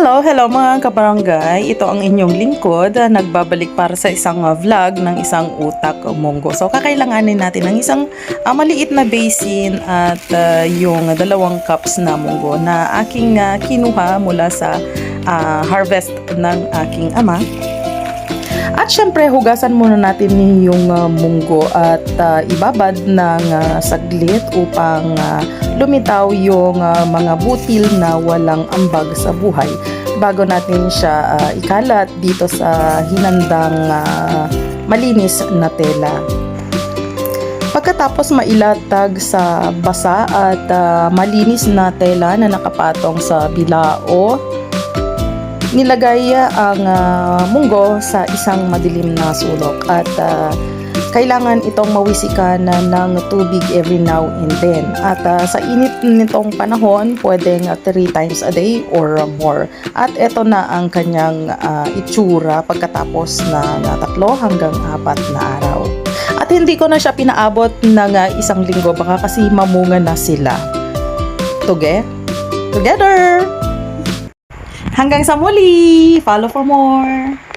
Hello mga kabarangay. Ito ang inyong lingkod, nagbabalik para sa isang vlog ng isang utak munggo. So kakailanganin natin ng isang maliit na basin at yung 2 cups na munggo na aking kinuha mula sa harvest ng aking ama. At syempre, hugasan muna natin yung munggo at ibabad ng saglit upang lumitaw yung mga butil na walang ambag sa buhay bago natin siya ikalat dito sa hinandang malinis na tela. Pagkatapos mailatag sa basa at malinis na tela na nakapatong sa bilao, nilagay ang munggo sa isang madilim na sulok at kailangan itong mawisikan ng tubig every now and then. At sa init nitong panahon, pwedeng 3 times a day or more. At ito na ang kanyang itsura pagkatapos ng 3 hanggang 4 na araw. At hindi ko na siya pinaabot ng 1 linggo, baka kasi mamunga na sila. Together! Hanggang sa muli! Follow for more!